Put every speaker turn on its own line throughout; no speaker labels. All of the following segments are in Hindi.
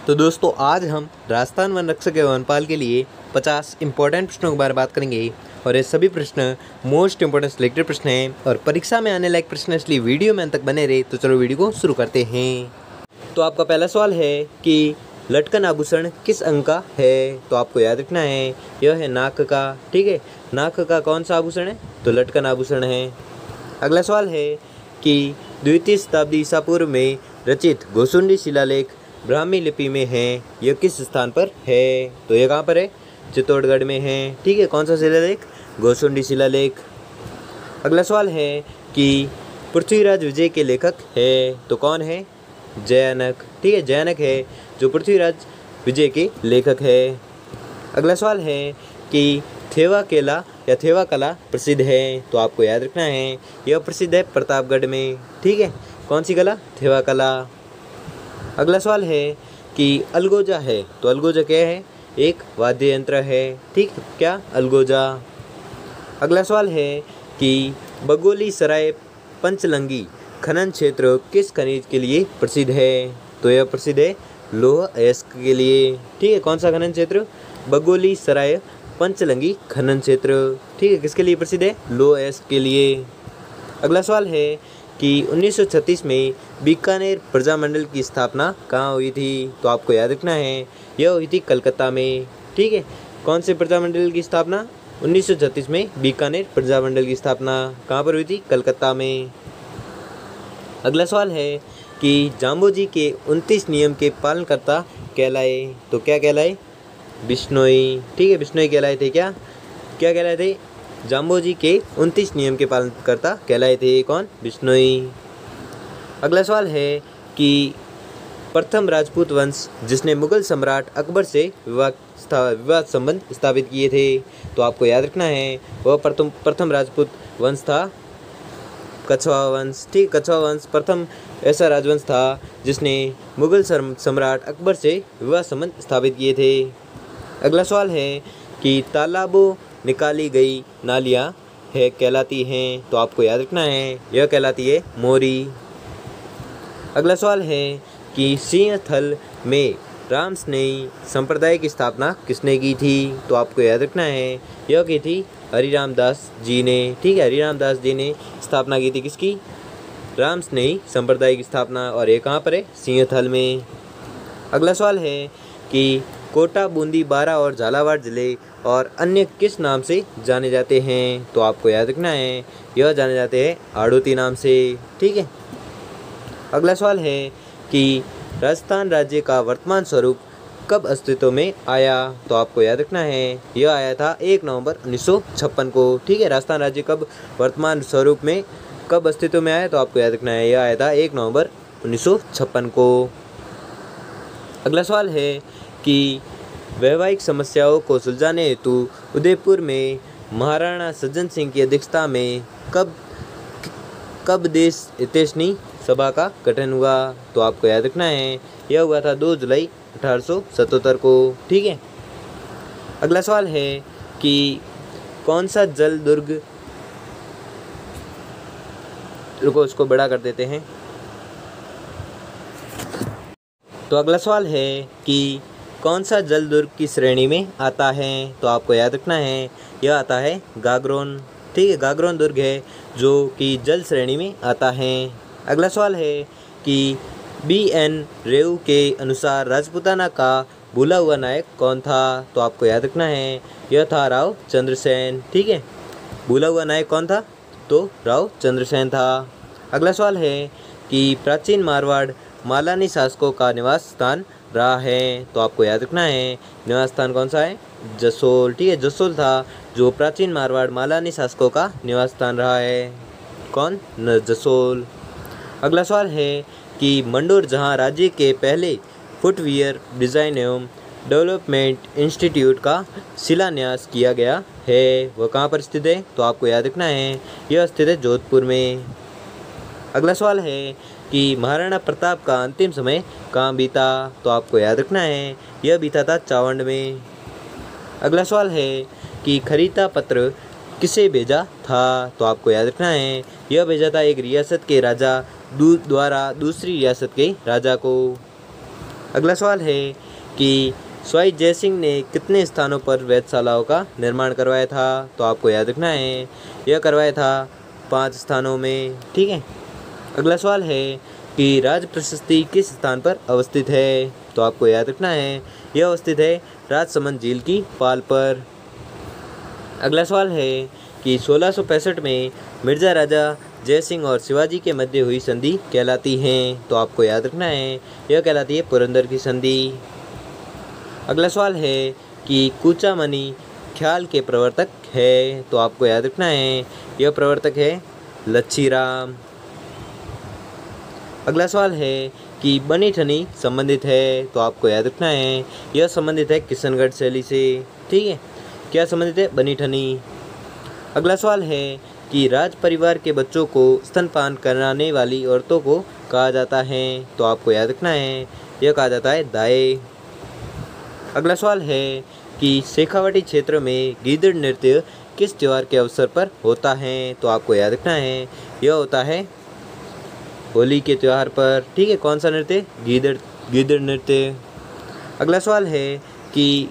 तो दोस्तों आज हम राजस्थान वन रक्षक एवं वनपाल के लिए 50 इंपॉर्टेंट प्रश्नों के बारे में बात करेंगे और ये सभी प्रश्न मोस्ट इंपॉर्टेंट सिलेक्टेड प्रश्न हैं और परीक्षा में आने लायक प्रश्न, इसलिए वीडियो में अंत तक बने रहे। तो चलो वीडियो को शुरू करते हैं। तो आपका पहला सवाल है कि लटकन आभूषण किस अंग का है? तो आपको याद रखना है यह है नाक का। ठीक है, नाक का कौन सा आभूषण है? तो लटकन आभूषण है। अगला सवाल है कि द्वितीय शताब्दी ईसा पूर्व में रचित गोसुंडी शिलालेख ब्राह्मी लिपि में है, यह किस स्थान पर है? तो यह कहाँ पर है? चित्तौड़गढ़ में है। ठीक है, कौन सा शिलालेख? गोसुंडी शिलालेख। अगला सवाल है कि पृथ्वीराज विजय के लेखक है, तो कौन है? जयानक। ठीक है, जयानक है जो पृथ्वीराज विजय के लेखक है। अगला सवाल है कि थेवा केला या थेवा कला प्रसिद्ध है, तो आपको याद रखना है यह प्रसिद्ध है प्रतापगढ़ में। ठीक है, कौन सी कला? थेवा कला। अगला सवाल है कि अलगोजा है, तो अलगोजा क्या है? एक वाद्य यंत्र है। ठीक, क्या? अलगोजा। अगला सवाल है कि बगोली सराय पंचलंगी खनन क्षेत्र किस खनिज के लिए प्रसिद्ध है? तो यह प्रसिद्ध है लौह अयस्क के लिए। ठीक है, कौन सा खनन क्षेत्र? बगोली सराय पंचलंगी खनन क्षेत्र। ठीक है, किसके लिए प्रसिद्ध है? लौह अयस्क के लिए। अगला सवाल है कि 1936 में बीकानेर प्रजामंडल की स्थापना कहाँ हुई थी? तो आपको याद रखना है यह हुई थी कलकत्ता में। ठीक है, कौन से प्रजामंडल की स्थापना? 1936 में बीकानेर प्रजामंडल की स्थापना कहाँ पर हुई थी? कलकत्ता में। अगला सवाल है कि जाम्बोजी के 29 नियम के पालनकर्ता कहलाए, तो क्या कहलाए? बिश्नोई। ठीक है, बिश्नोई कहलाए थे। क्या कहलाए थे? जाम्बोजी के 29 नियम के पालनकर्ता कहलाए थे। कौन? बिश्नोई। अगला सवाल है कि प्रथम राजपूत वंश जिसने मुगल सम्राट अकबर से विवाह संबंध स्थापित किए थे, तो आपको याद रखना है वह प्रथम राजपूत वंश था कछवा वंश। ठीक, कछवा वंश प्रथम ऐसा राजवंश था जिसने मुगल सम्राट अकबर से विवाह संबंध स्थापित किए थे। अगला सवाल है कि तालाबों निकाली गई नालियाँ है कहलाती हैं, तो आपको याद रखना है यह कहलाती है मोरी। अगला सवाल है कि सिंहथल में रामस्नेही संप्रदाय की स्थापना किसने की थी? तो आपको याद रखना है यह की थी हरिराम दास जी ने। ठीक है, हरिराम दास जी ने स्थापना की थी किसकी? रामस्नेही संप्रदाय की स्थापना, और ये कहाँ पर है? सिंहथल में। अगला सवाल है कि कोटा, बूंदी, बारा और झालावाड़ जिले और अन्य किस नाम से जाने जाते हैं? तो आपको याद रखना है यह जाने जाते हैं आड़ोती नाम से। ठीक है। अगला सवाल है कि राजस्थान राज्य का वर्तमान स्वरूप कब अस्तित्व में आया? तो आपको याद रखना है यह आया था 1 नवंबर 1956 को। ठीक है, राजस्थान राज्य कब वर्तमान स्वरूप में कब अस्तित्व में आया? तो आपको याद रखना है यह आया था 1 नवंबर 1956 को। अगला सवाल है कि वैवाहिक समस्याओं को सुलझाने हेतु उदयपुर में महाराणा सज्जन सिंह की अध्यक्षता में कब देश हितैषणी सभा का गठन हुआ? तो आपको याद रखना है यह हुआ था 2 जुलाई 1877 को। ठीक है। अगला सवाल है कि कौन सा जल दुर्ग, रुको इसको बड़ा कर देते हैं। तो अगला सवाल है कि कौन सा जल दुर्ग की श्रेणी में आता है? तो आपको याद रखना है यह आता है गागरोन। ठीक है, गागरोन दुर्ग है जो कि जल श्रेणी में आता है। अगला सवाल है कि BN रेऊ के अनुसार राजपूताना का भूला हुआ नायक कौन था? तो आपको याद रखना है यह था राव चंद्रसेन। ठीक है, भूला हुआ नायक कौन था? तो राव चंद्रसेन था। अगला सवाल है कि प्राचीन मारवाड़ मालानी शासकों का निवास स्थान रहा है, तो आपको याद रखना है निवास स्थान कौन सा है? जसोल। ठीक है, जसोल था जो प्राचीन मारवाड़ मालानी शासकों का निवास स्थान रहा है। कौन? जसोल। अगला सवाल है कि मंडोर जहां राज्य के पहले फुटवियर डिज़ाइन एवं डेवलपमेंट इंस्टीट्यूट का शिलान्यास किया गया है, वह कहाँ पर स्थित है? तो आपको याद रखना है यह स्थित है जोधपुर में। अगला सवाल है कि महाराणा प्रताप का अंतिम समय कहाँ बीता? तो आपको याद रखना है यह बीता था चावंड में। अगला सवाल है कि खरीदा पत्र किसे भेजा था? तो आपको याद रखना है यह भेजा था एक रियासत के राजा द्वारा दूसरी रियासत के राजा को। अगला सवाल है कि स्वाई जयसिंह ने कितने स्थानों पर वेधशालाओं का निर्माण करवाया था? तो आपको याद रखना है यह करवाया था 5 स्थानों में। ठीक है। अगला सवाल है कि राज प्रशस्ति किस स्थान पर अवस्थित है? तो आपको याद रखना है यह अवस्थित है राजसमंद झील की पाल पर। अगला सवाल है कि 1665 में मिर्जा राजा जयसिंह और शिवाजी के मध्य हुई संधि कहलाती है? तो आपको याद रखना है यह कहलाती है पुरंदर की संधि। अगला सवाल है कि कूचामणि ख्याल के प्रवर्तक है? तो आपको याद रखना है यह प्रवर्तक है लच्छीराम। अगला सवाल है कि बनी ठनी संबंधित है? तो आपको याद रखना है यह संबंधित है किशनगढ़ शैली से। ठीक है। क्या संबंधित है? बनी ठनी। अगला सवाल है कि राज परिवार के बच्चों को स्तनपान कराने वाली औरतों को कहा जाता है? तो आपको याद रखना है यह कहा जाता है दाई। अगला सवाल है कि शेखावाटी क्षेत्र में गीदड़ नृत्य किस त्योहार के अवसर पर होता है? तो आपको याद रखना है यह होता है होली के त्यौहार पर। ठीक है। कौन सा नृत्य? गीदड़ नृत्य। अगला सवाल है कि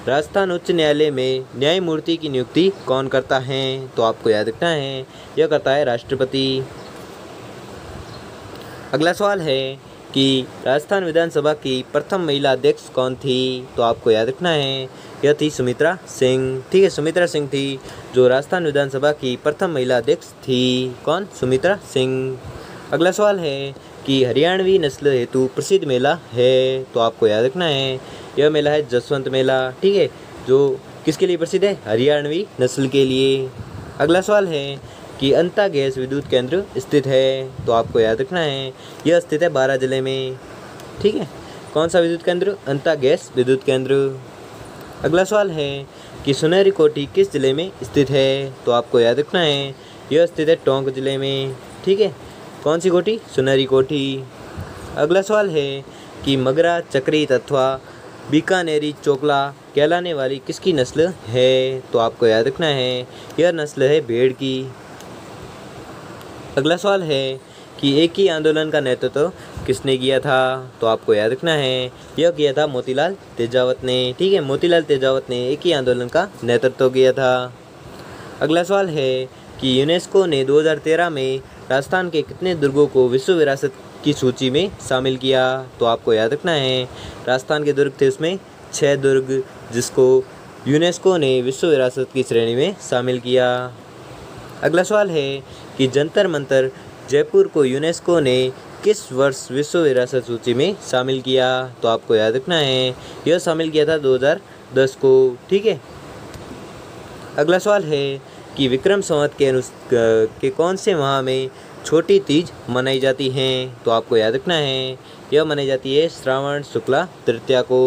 राजस्थान उच्च न्यायालय में न्यायमूर्ति की नियुक्ति कौन करता है? तो आपको याद रखना है यह करता है राष्ट्रपति। अगला सवाल है कि राजस्थान विधानसभा की प्रथम महिला अध्यक्ष कौन थी? तो आपको याद रखना है यह थी सुमित्रा सिंह। ठीक है। सुमित्रा सिंह थी जो राजस्थान विधानसभा की प्रथम महिला अध्यक्ष थी। कौन? सुमित्रा सिंह। अगला सवाल है कि हरियाणवी नस्ल हेतु प्रसिद्ध मेला है? तो आपको याद रखना है यह मेला है जसवंत मेला। ठीक है। जो किसके लिए प्रसिद्ध है? हरियाणवी नस्ल के लिए। अगला सवाल है कि अंता गैस विद्युत केंद्र स्थित है? तो आपको याद रखना है यह स्थित है बारां जिले में। ठीक है। कौन सा विद्युत केंद्र? अंता गैस विद्युत केंद्र। अगला सवाल है कि सुनहरी कोठी किस जिले में स्थित है? तो आपको याद रखना है यह स्थित है टोंक जिले में। ठीक है। कौन सी कोठी? सुनहरी कोठी। अगला सवाल है कि मगरा चक्रीत अथवा बीकानेरी चोकला कहलाने वाली किसकी नस्ल है? तो आपको याद रखना है यह नस्ल है भेड़ की। अगला सवाल है कि एक ही आंदोलन का नेतृत्व किसने किया था? तो आपको याद रखना है यह किया था मोतीलाल तेजावत ने। ठीक है। मोतीलाल तेजावत ने एक ही आंदोलन का नेतृत्व किया था। अगला सवाल है कि यूनेस्को ने 2013 में राजस्थान के कितने दुर्गों को विश्व विरासत की सूची में शामिल किया? तो आपको याद रखना है राजस्थान के दुर्ग थे उसमें 6 दुर्ग जिसको यूनेस्को ने विश्व विरासत की श्रेणी में शामिल किया। अगला सवाल है कि जंतर मंतर जयपुर को यूनेस्को ने किस वर्ष विश्व विरासत सूची में शामिल किया? तो आपको याद रखना है यह शामिल किया था 2010 को। ठीक है। अगला सवाल है कि विक्रम संवत के कौन से माह में छोटी तीज मनाई जाती हैं? तो आपको याद रखना है यह मनाई जाती है श्रावण शुक्ला तृतीया को।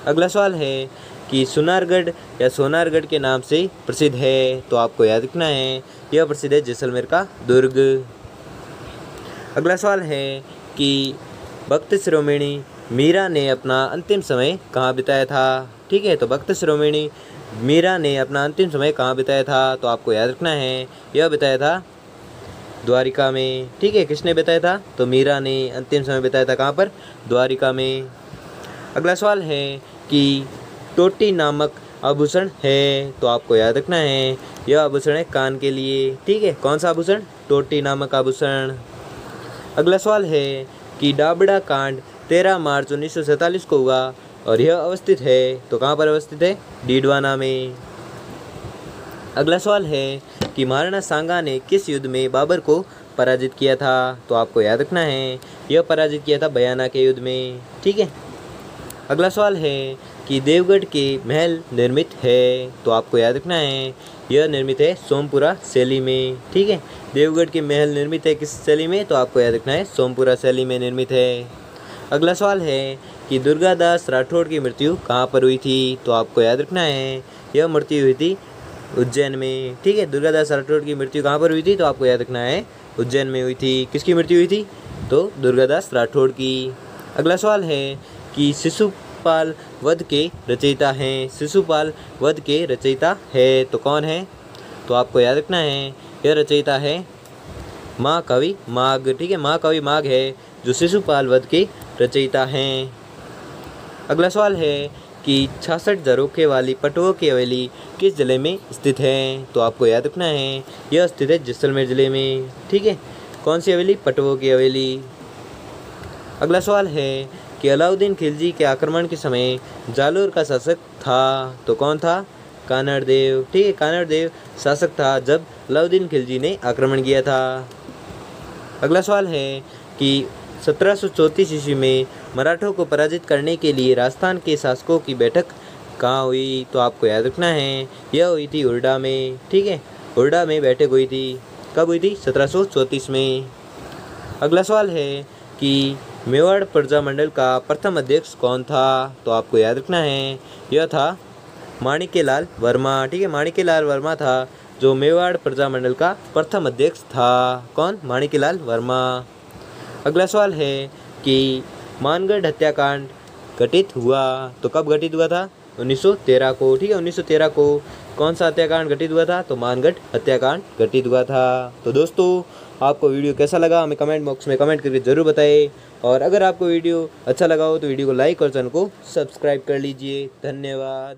अगला सवाल है कि सुनारगढ़ या सोनारगढ़ के नाम से प्रसिद्ध है? तो आपको याद रखना है यह प्रसिद्ध है जैसलमेर का दुर्ग। अगला सवाल है कि भक्त शिरोमणि मीरा ने अपना अंतिम समय कहाँ बिताया था? ठीक है। तो भक्त शिरोमणि मीरा ने अपना अंतिम समय कहाँ बिताया था? तो आपको याद रखना है यह बिताया था द्वारिका में। ठीक है। किसने बिताया था? तो मीरा ने अंतिम समय बिताया था कहाँ पर? द्वारिका में। अगला सवाल है कि टोटी नामक आभूषण है? तो आपको याद रखना है यह आभूषण है कान के लिए। ठीक है। कौन सा आभूषण? टोटी नामक आभूषण। अगला सवाल है कि डाबड़ा कांड 13 मार्च 1947 को हुआ और यह अवस्थित है तो कहाँ पर अवस्थित है? डीडवाना में। अगला सवाल है कि महाराणा सांगा ने किस युद्ध में बाबर को पराजित किया था? तो आपको याद रखना है यह पराजित किया था बयाना के युद्ध में। ठीक है। अगला सवाल है कि देवगढ़ के महल निर्मित है? तो आपको याद रखना है यह निर्मित है सोमपुरा शैली में। ठीक है। देवगढ़ के महल निर्मित है किस शैली में? तो आपको याद रखना है सोमपुरा शैली में निर्मित है। अगला सवाल है कि दुर्गादास राठौड़ की मृत्यु कहाँ पर हुई थी? तो आपको याद रखना है यह मृत्यु हुई थी उज्जैन में। ठीक है। दुर्गादास राठौड़ की मृत्यु कहाँ पर हुई थी? तो आपको याद रखना है उज्जैन में हुई थी। किसकी मृत्यु हुई थी? तो दुर्गादास राठौड़ की। अगला सवाल है कि शिशुपाल वध के रचयिता हैं? शिशुपाल वध के रचयिता है तो कौन है? तो आपको याद रखना है यह रचयिता है महाकवि माघ। ठीक है। महाकवि माघ है जो शिशुपाल वध के रचयिता हैं। अगला सवाल है कि 66 झरोखे वाली पटुओं की हवेली किस जिले में स्थित है? तो आपको याद रखना है यह स्थित है जैसलमेर जिले में। ठीक है, कौन सी हवेली? पटुओं की हवेली। अगला सवाल है कि अलाउद्दीन खिलजी के आक्रमण के समय जालोर का शासक था, तो कौन था? कानड़ देव। ठीक है, कानड़ देव शासक था जब अलाउद्दीन खिलजी ने आक्रमण किया था। अगला सवाल है कि 1734 ईस्वी में मराठों को पराजित करने के लिए राजस्थान के शासकों की बैठक कहाँ हुई? तो आपको याद रखना है यह हुई थी हुरडा में। ठीक है, हुरडा में बैठक हुई थी। कब हुई थी? 1734 में। अगला सवाल है कि मेवाड़ प्रजामंडल का प्रथम अध्यक्ष कौन था? तो आपको याद रखना है यह था माणिक्यलाल वर्मा। ठीक है, माणिक्यलाल वर्मा था जो मेवाड़ प्रजामंडल का प्रथम अध्यक्ष था। कौन? माणिक्यलाल वर्मा। अगला सवाल है कि मानगढ़ हत्याकांड घटित हुआ, तो कब घटित हुआ था? 1913 को। ठीक है, 1913 को कौन सा हत्याकांड घटित हुआ था? तो मानगढ़ हत्याकांड घटित हुआ था। तो दोस्तों, आपको वीडियो कैसा लगा हमें कमेंट बॉक्स में कमेंट करके ज़रूर बताएं, और अगर आपको वीडियो अच्छा लगा हो तो वीडियो को लाइक और चैनल को सब्सक्राइब कर लीजिए। धन्यवाद।